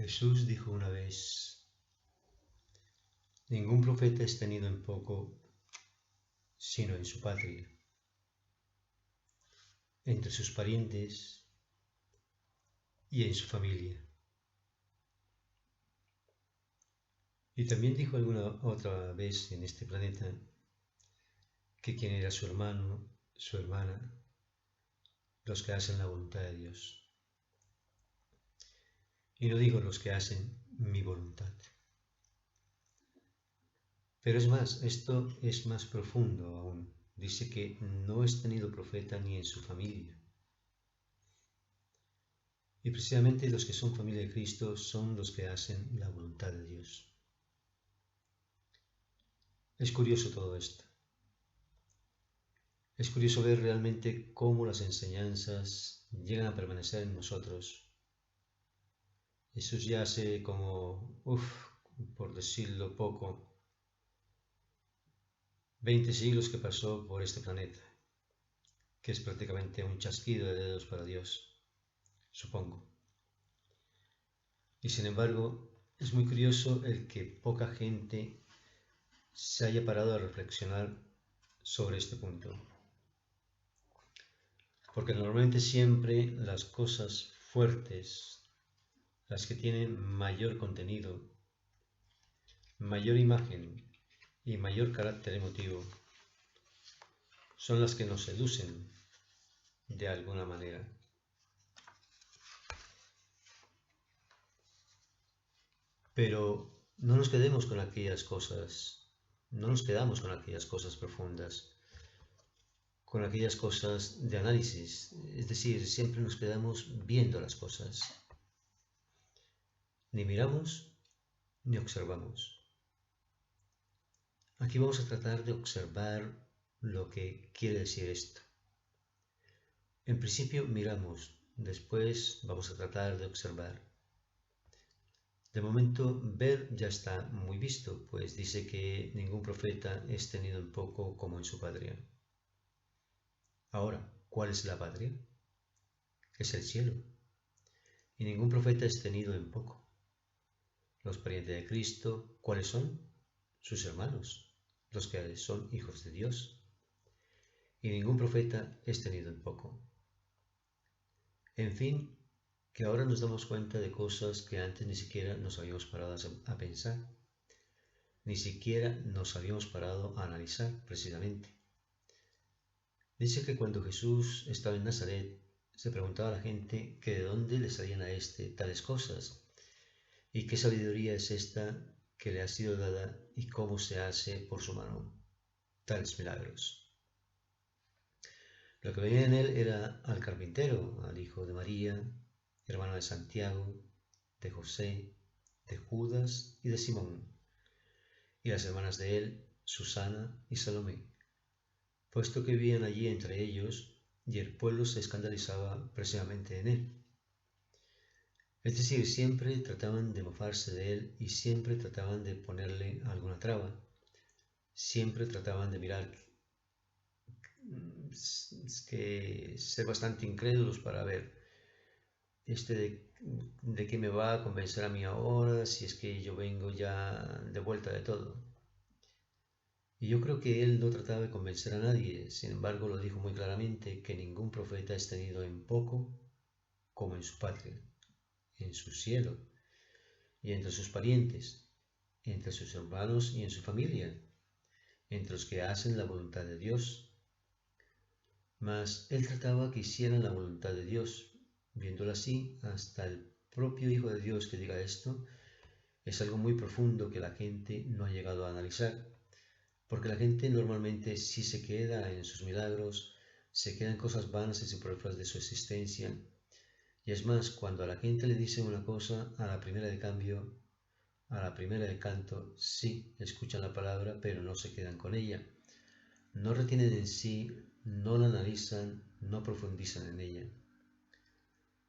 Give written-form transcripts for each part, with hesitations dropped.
Jesús dijo una vez: ningún profeta es tenido en poco, sino en su patria, entre sus parientes y en su familia. Y también dijo alguna otra vez en este planeta que quien era su hermano, su hermana, los que hacen la voluntad de Dios. Y no digo los que hacen mi voluntad. Pero es más, esto es más profundo aún. Dice que no es tenido profeta ni en su familia. Y precisamente los que son familia de Cristo son los que hacen la voluntad de Dios. Es curioso todo esto. Es curioso ver realmente cómo las enseñanzas llegan a permanecer en nosotros. Jesús ya hace como, por decirlo poco, 20 siglos que pasó por este planeta, que es prácticamente un chasquido de dedos para Dios, supongo. Y sin embargo, es muy curioso el que poca gente se haya parado a reflexionar sobre este punto. Porque normalmente siempre las cosas fuertes, las que tienen mayor contenido, mayor imagen y mayor carácter emotivo, son las que nos seducen de alguna manera. Pero no nos quedemos con aquellas cosas, no nos quedamos con aquellas cosas profundas, con aquellas cosas de análisis, es decir, siempre nos quedamos viendo las cosas. Ni miramos ni observamos. Aquí vamos a tratar de observar lo que quiere decir esto. En principio miramos, después vamos a tratar de observar. De momento, ver ya está muy visto, pues dice que ningún profeta es tenido en poco como en su patria. Ahora, ¿cuál es la patria? Es el cielo. Y ningún profeta es tenido en poco. Los parientes de Cristo, ¿cuáles son? Sus hermanos, los que son hijos de Dios. Y ningún profeta es tenido en poco. En fin, que ahora nos damos cuenta de cosas que antes ni siquiera nos habíamos parado a pensar, ni siquiera nos habíamos parado a analizar precisamente. Dice que cuando Jesús estaba en Nazaret, se preguntaba a la gente que de dónde le salían a tales cosas, y qué sabiduría es esta que le ha sido dada y cómo se hace por su mano tales milagros. Lo que veía en él era al carpintero, al hijo de María, hermano de Santiago, de José, de Judas y de Simón, y las hermanas de él, Susana y Salomé, puesto que vivían allí entre ellos, y el pueblo se escandalizaba precisamente en él. Es decir, siempre trataban de mofarse de él y siempre trataban de ponerle alguna traba. Siempre trataban de mirar, que ser bastante incrédulos para ver de qué me va a convencer a mí ahora, si es que yo vengo ya de vuelta de todo. Y yo creo que él no trataba de convencer a nadie, sin embargo lo dijo muy claramente, que ningún profeta es tenido en poco como en su patria, en su cielo, y entre sus parientes, entre sus hermanos y en su familia, entre los que hacen la voluntad de Dios. Mas él trataba que hicieran la voluntad de Dios. Viéndolo así, hasta el propio Hijo de Dios que diga esto, es algo muy profundo que la gente no ha llegado a analizar, porque la gente normalmente sí se queda en sus milagros, se queda en cosas vanas y superfluas de su existencia, y es más, cuando a la gente le dicen una cosa, a la primera de cambio, a la primera de canto, sí escuchan la palabra, pero no se quedan con ella, no retienen en sí, no la analizan, no profundizan en ella.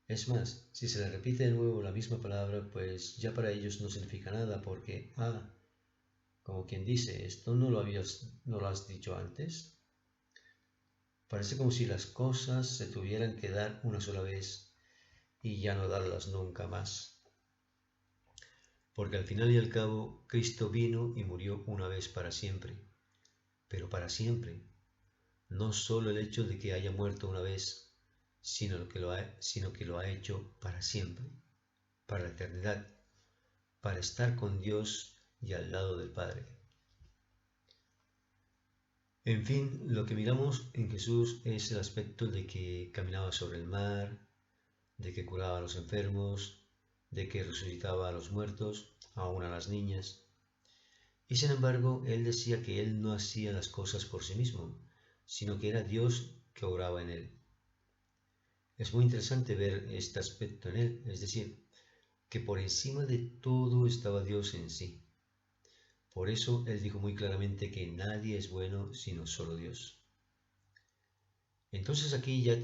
Es más, si se le repite de nuevo la misma palabra, pues ya para ellos no significa nada, porque, como quien dice, ¿esto no lo has dicho antes? Parece como si las cosas se tuvieran que dar una sola vez y ya no darlas nunca más. porque al final y al cabo Cristo vino y murió una vez para siempre, pero para siempre, no solo el hecho de que haya muerto una vez, sino que lo ha hecho para siempre, para la eternidad, para estar con Dios y al lado del Padre. En fin, lo que miramos en Jesús es el aspecto de que caminaba sobre el mar, de que curaba a los enfermos, de que resucitaba a los muertos, aun a las niñas. Y sin embargo, él decía que él no hacía las cosas por sí mismo, sino que era Dios que obraba en él. Es muy interesante ver este aspecto en él, es decir, que por encima de todo estaba Dios en sí. Por eso él dijo muy claramente que nadie es bueno sino solo Dios. Entonces aquí ya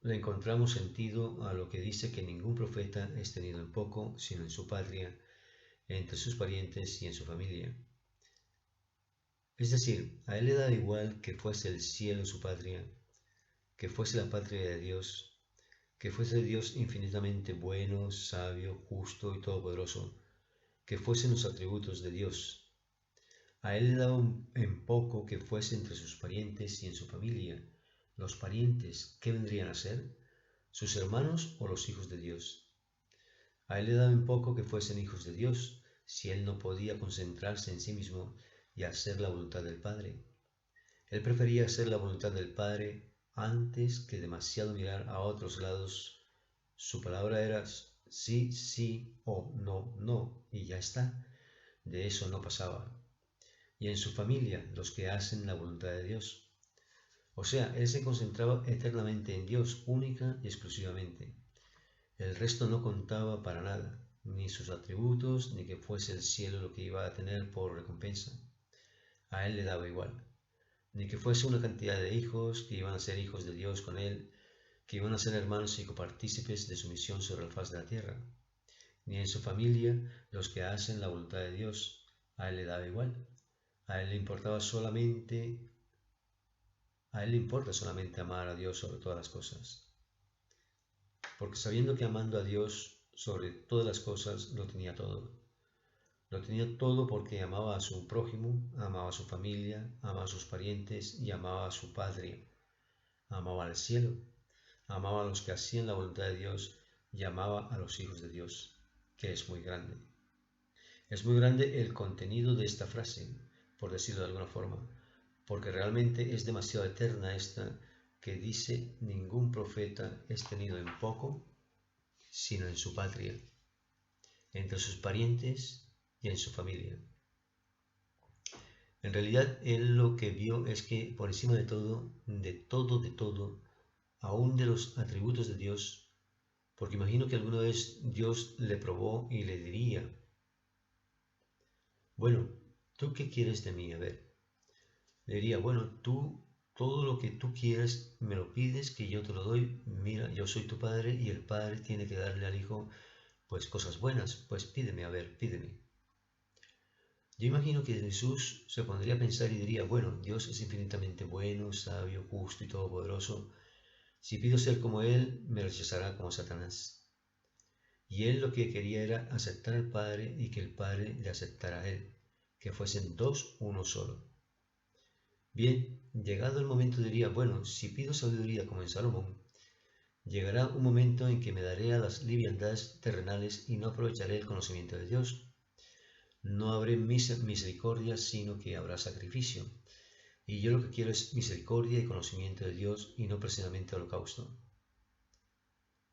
le encontramos sentido a lo que dice que ningún profeta es tenido en poco, sino en su patria, entre sus parientes y en su familia. Es decir, a él le da igual que fuese el cielo su patria, que fuese la patria de Dios, que fuese Dios infinitamente bueno, sabio, justo y todopoderoso, que fuesen los atributos de Dios. A él le daba en poco que fuese entre sus parientes y en su familia. Los parientes, ¿qué vendrían a ser? ¿Sus hermanos o los hijos de Dios? A él le daba en poco que fuesen hijos de Dios, si él no podía concentrarse en sí mismo y hacer la voluntad del Padre. Él prefería hacer la voluntad del Padre antes que demasiado mirar a otros lados. Su palabra era sí, sí o no, no, y ya está. De eso no pasaba. Y en su familia, los que hacen la voluntad de Dios. O sea, él se concentraba eternamente en Dios, única y exclusivamente. El resto no contaba para nada, ni sus atributos, ni que fuese el cielo lo que iba a tener por recompensa. A él le daba igual. Ni que fuese una cantidad de hijos que iban a ser hijos de Dios con él, que iban a ser hermanos y copartícipes de su misión sobre la faz de la tierra. Ni en su familia los que hacen la voluntad de Dios. A él le daba igual. A él le importa solamente amar a Dios sobre todas las cosas. Porque sabiendo que amando a Dios sobre todas las cosas lo tenía todo. Lo tenía todo porque amaba a su prójimo, amaba a su familia, amaba a sus parientes y amaba a su patria. Amaba al cielo, amaba a los que hacían la voluntad de Dios y amaba a los hijos de Dios, que es muy grande. Es muy grande el contenido de esta frase, por decirlo de alguna forma, porque realmente es demasiado eterna esta que dice ningún profeta es tenido en poco, sino en su patria, entre sus parientes y en su familia. En realidad, él lo que vio es que por encima de todo, aún de los atributos de Dios, porque imagino que alguna vez Dios le probó y le diría, bueno, ¿tú qué quieres de mí? A ver, le diría, bueno, tú, todo lo que tú quieres, me lo pides, que yo te lo doy. Mira, yo soy tu padre y el padre tiene que darle al hijo, pues, cosas buenas. Pues pídeme, a ver, pídeme. Yo imagino que Jesús se pondría a pensar y diría, bueno, Dios es infinitamente bueno, sabio, justo y todopoderoso. Si pido ser como Él, me rechazará como Satanás. Y Él lo que quería era aceptar al Padre y que el Padre le aceptara a Él, que fuesen dos uno solo. Bien, llegado el momento diría, bueno, si pido sabiduría como en Salomón, llegará un momento en que me daré a las liviandades terrenales y no aprovecharé el conocimiento de Dios. No habré misericordia, sino que habrá sacrificio. Y yo lo que quiero es misericordia y conocimiento de Dios y no precisamente holocausto.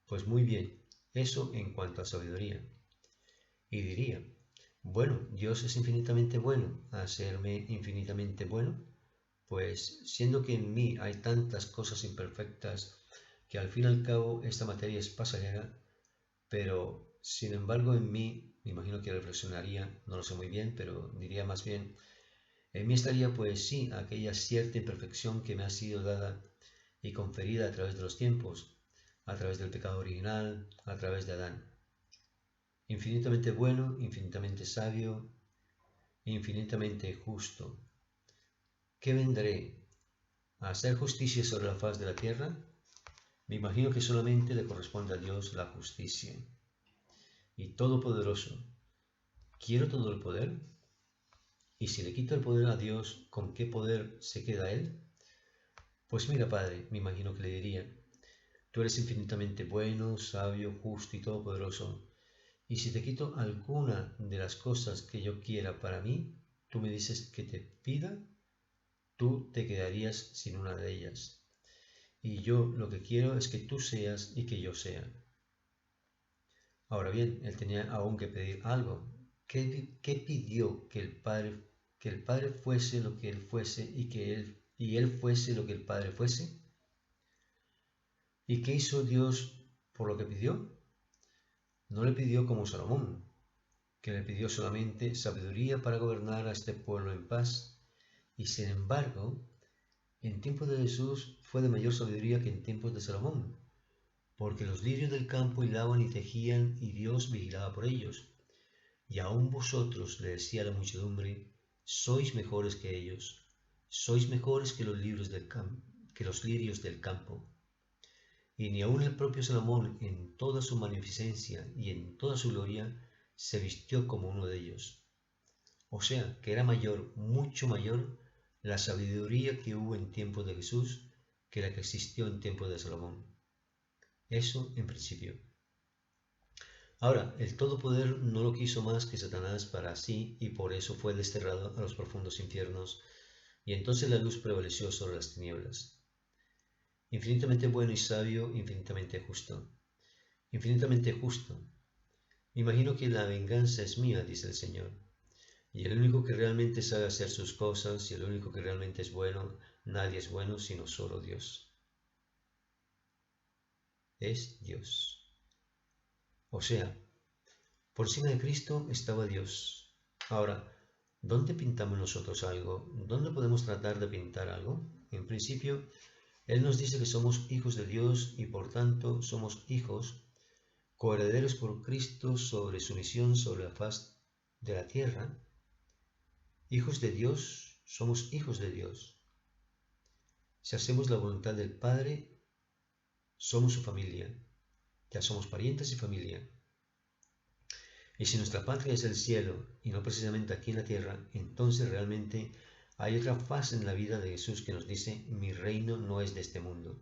Pues muy bien, eso en cuanto a sabiduría. Y diría, bueno, Dios es infinitamente bueno, hacerme infinitamente bueno, pues siendo que en mí hay tantas cosas imperfectas que al fin y al cabo esta materia es pasajera, pero sin embargo en mí, me imagino que reflexionaría, no lo sé muy bien, pero diría más bien, en mí estaría pues sí aquella cierta imperfección que me ha sido dada y conferida a través de los tiempos, a través del pecado original, a través de Adán. Infinitamente bueno, infinitamente sabio, infinitamente justo. ¿Qué vendré? ¿A hacer justicia sobre la faz de la tierra? Me imagino que solamente le corresponde a Dios la justicia. y todopoderoso. ¿Quiero todo el poder? Y si le quito el poder a Dios, ¿con qué poder se queda Él? Pues mira, Padre, me imagino que le diría, tú eres infinitamente bueno, sabio, justo y todopoderoso, y si te quito alguna de las cosas que yo quiera para mí, tú me dices que te pida, tú te quedarías sin una de ellas. Y yo lo que quiero es que tú seas y que yo sea. Ahora bien, él tenía aún que pedir algo. ¿Qué pidió? Que el Padre fuese lo que él fuese y él fuese lo que el Padre fuese. ¿Y qué hizo Dios por lo que pidió? No le pidió como Salomón, que le pidió solamente sabiduría para gobernar a este pueblo en paz. Y sin embargo, en tiempos de Jesús fue de mayor sabiduría que en tiempos de Salomón, porque los lirios del campo hilaban y tejían y Dios vigilaba por ellos. Y aún vosotros, le decía a la muchedumbre, sois mejores que ellos, sois mejores que que los lirios del campo. Y ni aun el propio Salomón, en toda su magnificencia y en toda su gloria, se vistió como uno de ellos. O sea, que era mayor, mucho mayor, la sabiduría que hubo en tiempos de Jesús que la que existió en tiempos de Salomón. Eso en principio. Ahora, el Todopoder no lo quiso más que Satanás para sí y por eso fue desterrado a los profundos infiernos, y entonces la luz prevaleció sobre las tinieblas. Infinitamente bueno y sabio, infinitamente justo. Infinitamente justo. Me imagino que la venganza es mía, dice el Señor, y el único que realmente sabe hacer sus cosas y el único que realmente es bueno, nadie es bueno sino solo Dios. Es Dios. O sea, por encima de Cristo estaba Dios. Ahora, ¿dónde pintamos nosotros algo? ¿Dónde podemos tratar de pintar algo? En principio, Él nos dice que somos hijos de Dios y por tanto somos hijos, coherederos por Cristo sobre su misión sobre la faz de la tierra. Hijos de Dios, somos hijos de Dios. Si hacemos la voluntad del Padre, somos su familia. Ya somos parientes y familia. Y si nuestra patria es el cielo y no precisamente aquí en la tierra, entonces realmente hay otra fase en la vida de Jesús que nos dice, mi reino no es de este mundo.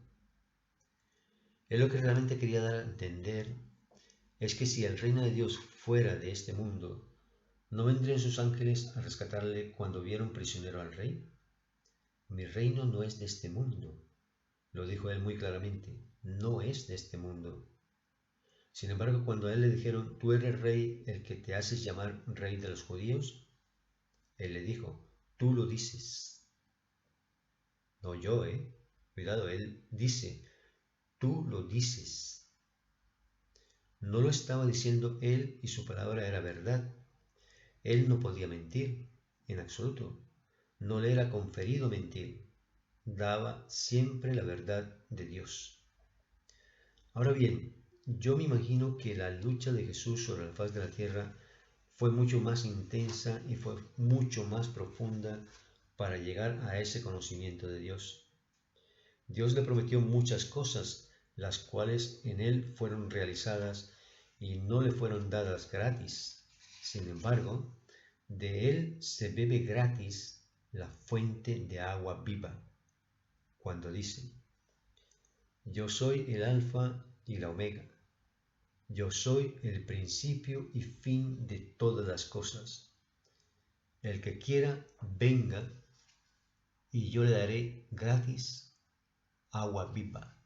Él lo que realmente quería dar a entender es que si el reino de Dios fuera de este mundo, ¿no vendrían sus ángeles a rescatarle cuando vieron prisionero al rey? Mi reino no es de este mundo, lo dijo él muy claramente, no es de este mundo. Sin embargo, cuando a él le dijeron, tú eres rey, el que te haces llamar rey de los judíos, él le dijo, tú lo dices. No yo, Cuidado, él dice, tú lo dices. No lo estaba diciendo él y su palabra era verdad. Él no podía mentir, en absoluto. No le era conferido mentir. Daba siempre la verdad de Dios. Ahora bien, yo me imagino que la lucha de Jesús sobre la faz de la tierra fue mucho más intensa y fue mucho más profunda para llegar a ese conocimiento de Dios. Dios le prometió muchas cosas, las cuales en él fueron realizadas y no le fueron dadas gratis. Sin embargo, de él se bebe gratis la fuente de agua viva, cuando dice, yo soy el alfa y la omega, yo soy el principio y fin de todas las cosas. El que quiera, venga, y yo le daré gratis agua viva,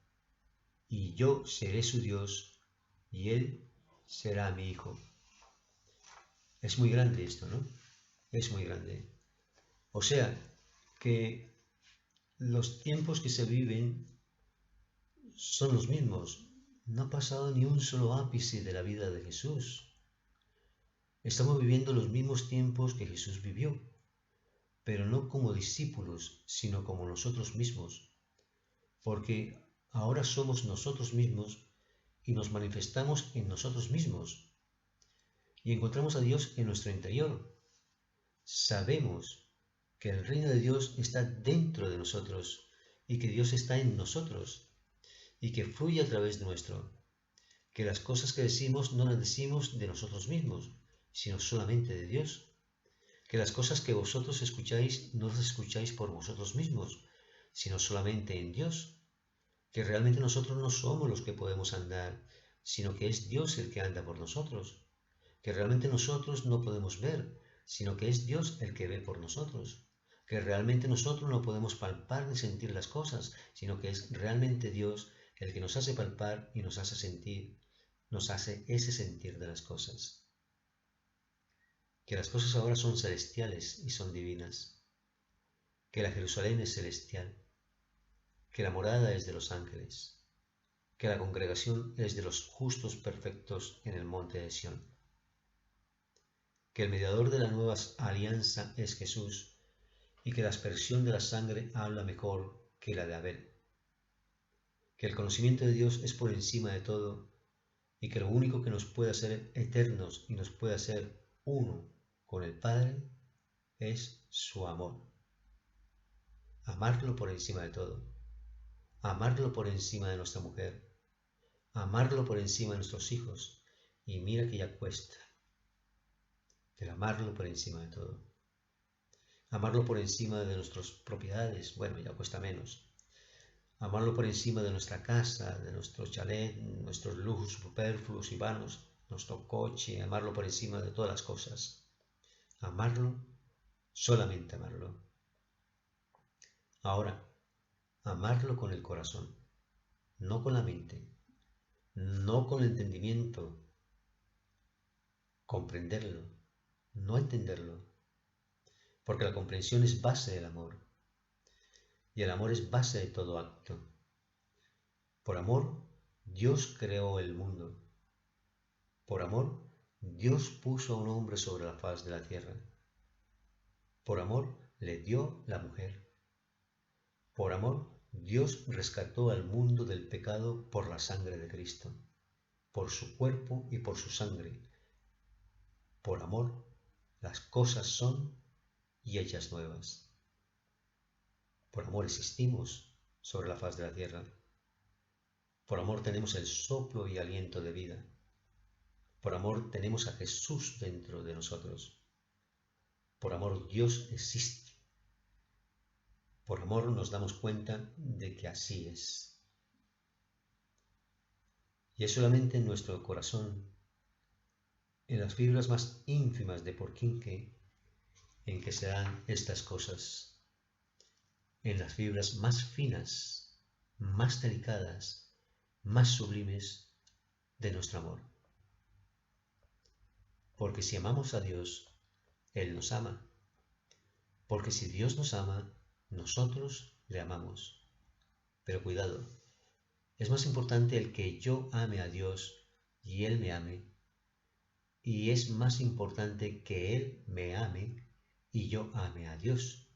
y yo seré su Dios, y él será mi hijo. Es muy grande esto, ¿no? Es muy grande. O sea, que los tiempos que se viven son los mismos. No ha pasado ni un solo ápice de la vida de Jesús. Estamos viviendo los mismos tiempos que Jesús vivió, pero no como discípulos, sino como nosotros mismos, porque ahora somos nosotros mismos y nos manifestamos en nosotros mismos y encontramos a Dios en nuestro interior. Sabemos que el reino de Dios está dentro de nosotros y que Dios está en nosotros y que fluye a través de nuestro, que las cosas que decimos no las decimos de nosotros mismos, sino solamente de Dios, que las cosas que vosotros escucháis no las escucháis por vosotros mismos, sino solamente en Dios, que realmente nosotros no somos los que podemos andar, sino que es Dios el que anda por nosotros, que realmente nosotros no podemos ver, sino que es Dios el que ve por nosotros, que realmente nosotros no podemos palpar ni sentir las cosas, sino que es realmente Dios el que nos hace palpar y nos hace sentir, nos hace ese sentir de las cosas. Que las cosas ahora son celestiales y son divinas, que la Jerusalén es celestial, que la morada es de los ángeles, que la congregación es de los justos perfectos en el monte de Sión, que el mediador de la nueva alianza es Jesús y que la aspersión de la sangre habla mejor que la de Abel, que el conocimiento de Dios es por encima de todo y que lo único que nos puede hacer eternos y nos puede hacer uno con el Padre es su amor. Amarlo por encima de todo, amarlo por encima de nuestra mujer, amarlo por encima de nuestros hijos, y mira que ya cuesta, pero amarlo por encima de todo. Amarlo por encima de nuestras propiedades, bueno, ya cuesta menos. Amarlo por encima de nuestra casa, de nuestro chalet, nuestros lujos superfluos y vanos, nuestro coche, amarlo por encima de todas las cosas. Amarlo, solamente amarlo. Ahora, amarlo con el corazón, no con la mente, no con el entendimiento, comprenderlo, no entenderlo, porque la comprensión es base del amor, y el amor es base de todo acto. Por amor, Dios creó el mundo. Por amor, Dios puso a un hombre sobre la faz de la tierra. Por amor, le dio la mujer. Por amor, Dios rescató al mundo del pecado por la sangre de Cristo, por su cuerpo y por su sangre. Por amor, las cosas son y hechas nuevas. Por amor existimos sobre la faz de la tierra. Por amor tenemos el soplo y aliento de vida. Por amor tenemos a Jesús dentro de nosotros. Por amor Dios existe. Por amor nos damos cuenta de que así es. Y es solamente en nuestro corazón, en las fibras más ínfimas de Porquinque, en que se dan estas cosas, en las fibras más finas, más delicadas, más sublimes de nuestro amor. Porque si amamos a Dios, Él nos ama. Porque si Dios nos ama, nosotros le amamos. Pero cuidado, es más importante el que yo ame a Dios y Él me ame, y es más importante que Él me ame y yo ame a Dios.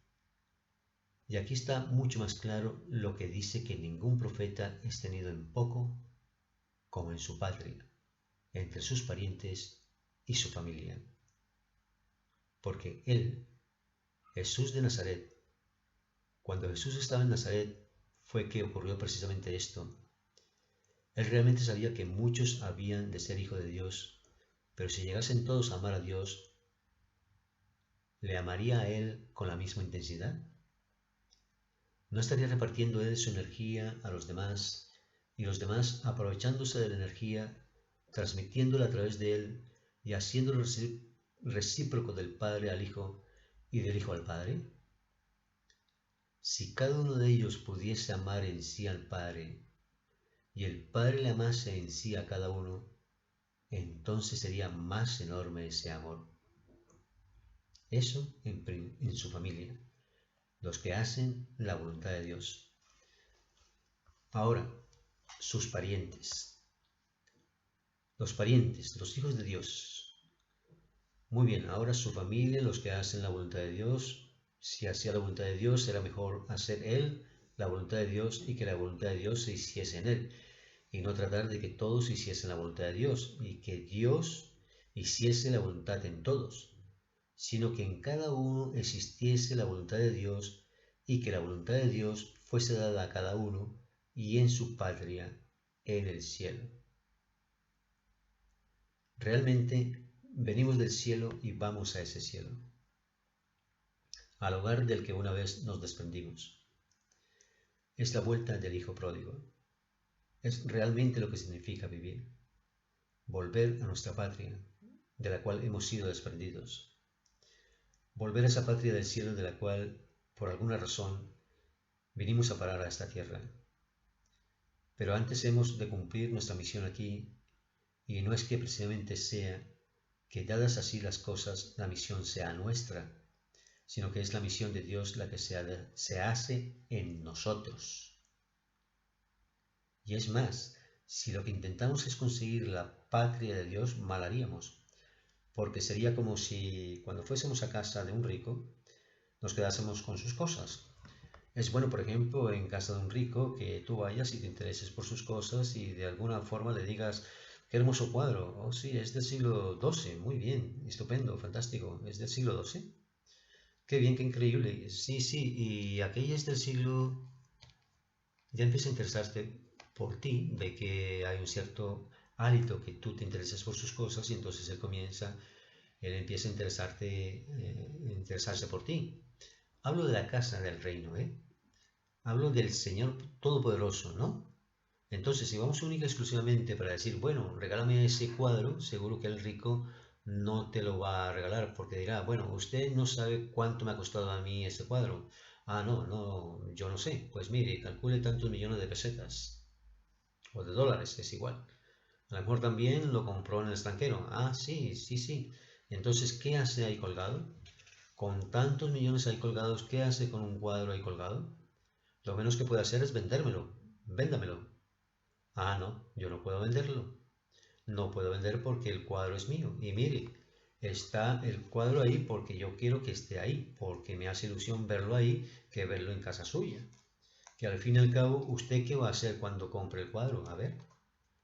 Y aquí está mucho más claro lo que dice que ningún profeta es tenido en poco como en su patria, entre sus parientes y su familia. Porque Él, Jesús de Nazaret, cuando Jesús estaba en Nazaret, fue que ocurrió precisamente esto. Él realmente sabía que muchos habían de ser hijos de Dios, pero si llegasen todos a amar a Dios, ¿le amaría a Él con la misma intensidad? ¿No estaría repartiendo Él su energía a los demás y los demás aprovechándose de la energía, transmitiéndola a través de Él y haciéndolo recíproco del Padre al Hijo y del Hijo al Padre? Si cada uno de ellos pudiese amar en sí al Padre y el Padre le amase en sí a cada uno, entonces sería más enorme ese amor. Eso en su familia, los que hacen la voluntad de Dios. Ahora, sus parientes. Los parientes, los hijos de Dios. Muy bien, ahora su familia, los que hacen la voluntad de Dios. Si hacía la voluntad de Dios, era mejor hacer él la voluntad de Dios y que la voluntad de Dios se hiciese en él. Y no tratar de que todos hiciesen la voluntad de Dios y que Dios hiciese la voluntad en todos, sino que en cada uno existiese la voluntad de Dios y que la voluntad de Dios fuese dada a cada uno y en su patria, en el cielo. Realmente venimos del cielo y vamos a ese cielo, al hogar del que una vez nos desprendimos. Es la vuelta del hijo pródigo. Es realmente lo que significa vivir. Volver a nuestra patria, de la cual hemos sido desprendidos. Volver a esa patria del cielo de la cual, por alguna razón, vinimos a parar a esta tierra. Pero antes hemos de cumplir nuestra misión aquí, y no es que precisamente sea que, dadas así las cosas, la misión sea nuestra, sino que es la misión de Dios la que se hace en nosotros. Y es más, si lo que intentamos es conseguir la patria de Dios, mal haríamos, porque sería como si cuando fuésemos a casa de un rico nos quedásemos con sus cosas. Es bueno, por ejemplo, en casa de un rico que tú vayas y te intereses por sus cosas y de alguna forma le digas: qué hermoso cuadro, oh sí, es del siglo XII, muy bien, estupendo, fantástico, es del siglo XII, qué bien, qué increíble, sí, sí, y aquella es del siglo... Ya empieza a interesarte por ti, ve que hay un cierto hálito que tú te intereses por sus cosas y entonces él empieza a interesarse por ti. Hablo de la casa del reino, ¿eh? Hablo del Señor Todopoderoso, ¿no? Entonces, si vamos única y exclusivamente para decir, bueno, regálame ese cuadro, seguro que el rico no te lo va a regalar porque dirá: bueno, usted no sabe cuánto me ha costado a mí este cuadro. Ah, no, no, yo no sé. Pues mire, calcule tantos millones de pesetas o de dólares, es igual. A lo mejor también lo compró en el extranjero. Ah, sí, sí, sí. Entonces, ¿qué hace ahí colgado? Con tantos millones ahí colgados, ¿qué hace con un cuadro ahí colgado? Lo menos que puede hacer es vendérmelo. Véndamelo. Ah, no, yo no puedo venderlo. No puedo vender porque el cuadro es mío. Y mire, está el cuadro ahí porque yo quiero que esté ahí, porque me hace ilusión verlo ahí que verlo en casa suya. Que al fin y al cabo, ¿usted qué va a hacer cuando compre el cuadro? A ver,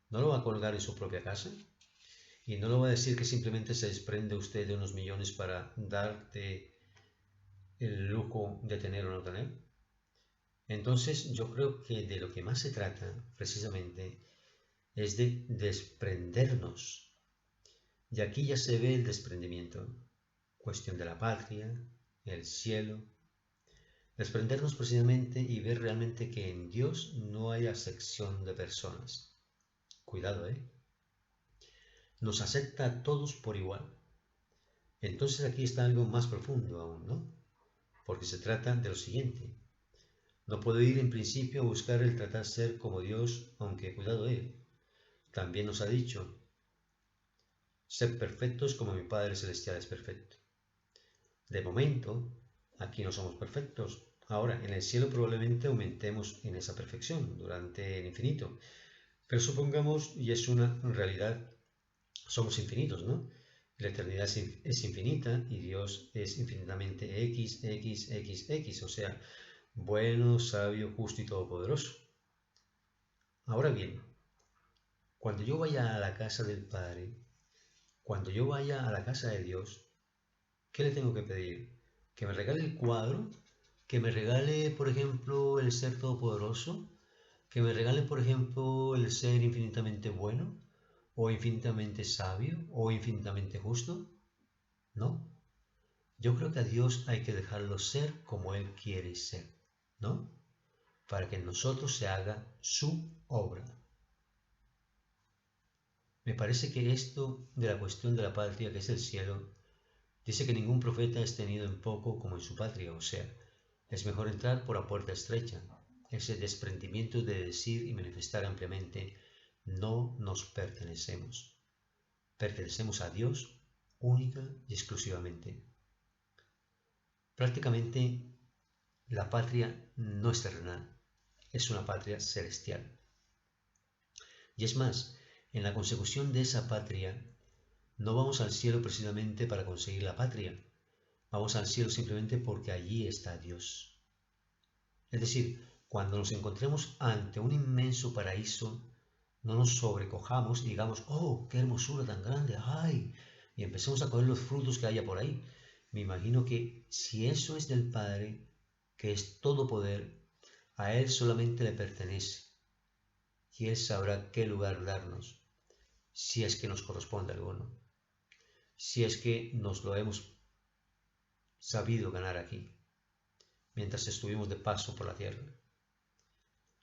¿no lo va a colgar en su propia casa? Y no lo va a decir que simplemente se desprende usted de unos millones para darte el lujo de tener o no tener. Entonces, yo creo que de lo que más se trata, precisamente, es de desprendernos. Y aquí ya se ve el desprendimiento, cuestión de la patria, el cielo. Desprendernos precisamente y ver realmente que en Dios no hay acepción de personas. Cuidado, ¿eh? Nos acepta a todos por igual. Entonces aquí está algo más profundo aún, ¿no? Porque se trata de lo siguiente. No puedo ir en principio a buscar el tratar ser como Dios, aunque cuidado, también nos ha dicho: sed perfectos como mi Padre Celestial es perfecto. De momento, aquí no somos perfectos. Ahora, en el cielo probablemente aumentemos en esa perfección durante el infinito. Pero supongamos, y es una realidad, somos infinitos, ¿no? La eternidad es infinita y Dios es infinitamente X, o sea, bueno, sabio, justo y todopoderoso. Ahora bien, cuando yo vaya a la casa del Padre, cuando yo vaya a la casa de Dios, ¿qué le tengo que pedir? ¿Que me regale el cuadro? ¿Que me regale, por ejemplo, el ser todopoderoso? ¿Que me regale, por ejemplo, el ser infinitamente bueno? ¿O infinitamente sabio? ¿O infinitamente justo? No. Yo creo que a Dios hay que dejarlo ser como Él quiere ser, ¿no? Para que en nosotros se haga su obra. Me parece que esto de la cuestión de la patria, que es el cielo, dice que ningún profeta es tenido en poco como en su patria, o sea, es mejor entrar por la puerta estrecha. Ese desprendimiento de decir y manifestar ampliamente: no nos pertenecemos. Pertenecemos a Dios única y exclusivamente. Prácticamente la patria no es terrenal, es una patria celestial. Y es más, en la consecución de esa patria, no vamos al cielo precisamente para conseguir la patria, vamos al cielo simplemente porque allí está Dios. Es decir, cuando nos encontremos ante un inmenso paraíso, no nos sobrecojamos y digamos: oh, qué hermosura tan grande, ay, y empecemos a coger los frutos que haya por ahí. Me imagino que si eso es del Padre, que es todo poder, a Él solamente le pertenece y Él sabrá qué lugar darnos. si es que nos corresponde alguno, si es que nos lo hemos sabido ganar aquí, mientras estuvimos de paso por la tierra.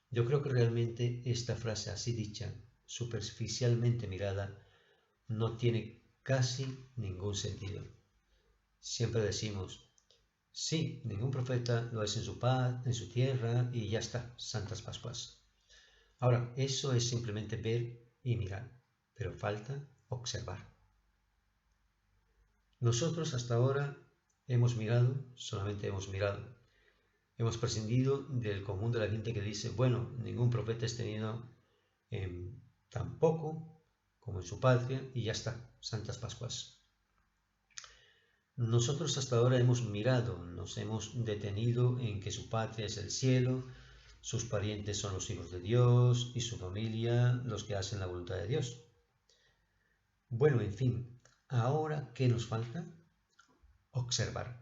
Yo creo que realmente esta frase así dicha, superficialmente mirada, no tiene casi ningún sentido. Siempre decimos, sí, ningún profeta lo es en su paz, en su tierra y ya está, Santas Pascuas. Ahora, eso es simplemente ver y mirar, pero falta observar. Nosotros hasta ahora hemos mirado, solamente hemos mirado. Hemos prescindido del común de la gente que dice, bueno, ningún profeta es tenido tan poco como en su patria y ya está, Santas Pascuas. Nosotros hasta ahora hemos mirado, nos hemos detenido en que su patria es el cielo, sus parientes son los hijos de Dios y su familia los que hacen la voluntad de Dios. Bueno, en fin, ahora, ¿qué nos falta? Observar.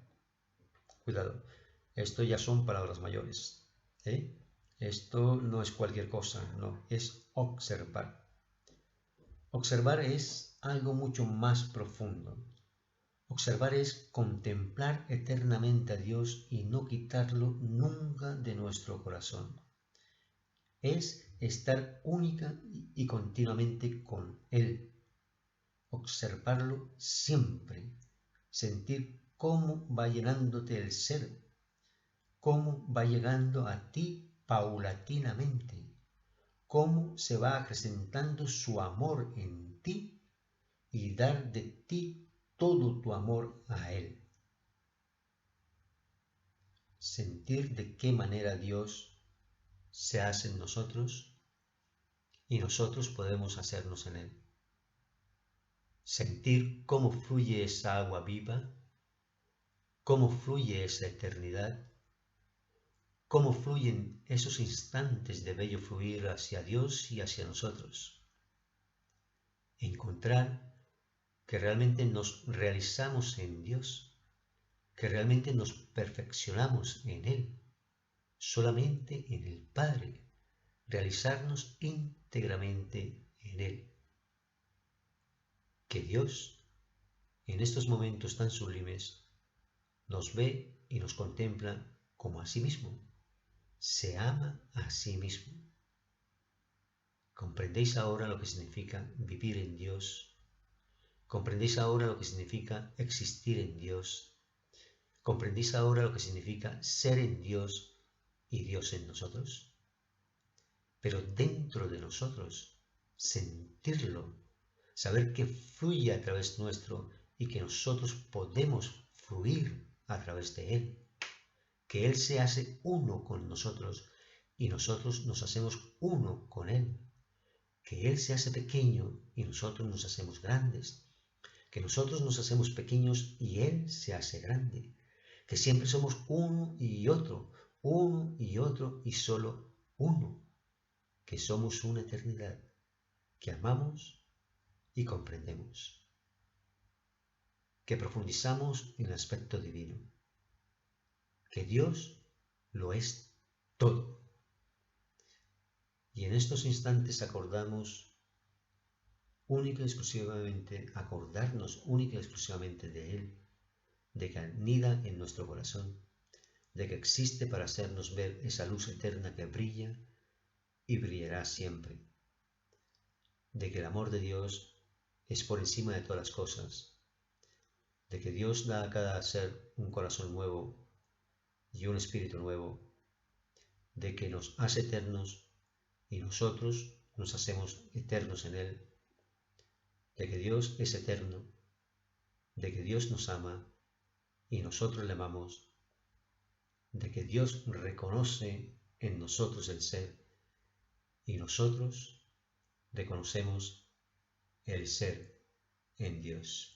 Cuidado, esto ya son palabras mayores, ¿eh? Esto no es cualquier cosa, no, es observar. Observar es algo mucho más profundo. Observar es contemplar eternamente a Dios y no quitarlo nunca de nuestro corazón. Es estar única y continuamente con Él. Observarlo siempre. Sentir cómo va llenándote el ser, cómo va llegando a ti paulatinamente, cómo se va acrecentando su amor en ti y dar de ti todo tu amor a Él. Sentir de qué manera Dios se hace en nosotros y nosotros podemos hacernos en Él. Sentir cómo fluye esa agua viva, cómo fluye esa eternidad, cómo fluyen esos instantes de bello fluir hacia Dios y hacia nosotros. Encontrar que realmente nos realizamos en Dios, que realmente nos perfeccionamos en Él, solamente en el Padre, realizarnos íntegramente en Él. Que Dios, en estos momentos tan sublimes, nos ve y nos contempla como a sí mismo, se ama a sí mismo. ¿Comprendéis ahora lo que significa vivir en Dios? ¿Comprendéis ahora lo que significa existir en Dios? ¿Comprendéis ahora lo que significa ser en Dios y Dios en nosotros? Pero dentro de nosotros, sentirlo, saber que fluye a través nuestro y que nosotros podemos fluir a través de Él, que Él se hace uno con nosotros y nosotros nos hacemos uno con Él, que Él se hace pequeño y nosotros nos hacemos grandes, que nosotros nos hacemos pequeños y Él se hace grande, que siempre somos uno y otro y solo uno, que somos una eternidad, que amamos y comprendemos, que profundizamos en el aspecto divino, que Dios lo es todo. Y en estos instantes acordarnos única y exclusivamente de Él, de que anida en nuestro corazón, de que existe para hacernos ver esa luz eterna que brilla y brillará siempre, de que el amor de Dios es por encima de todas las cosas, de que Dios da a cada ser un corazón nuevo y un espíritu nuevo, de que nos hace eternos y nosotros nos hacemos eternos en Él, de que Dios es eterno, de que Dios nos ama y nosotros le amamos, de que Dios reconoce en nosotros el ser y nosotros reconocemos el ser en Dios.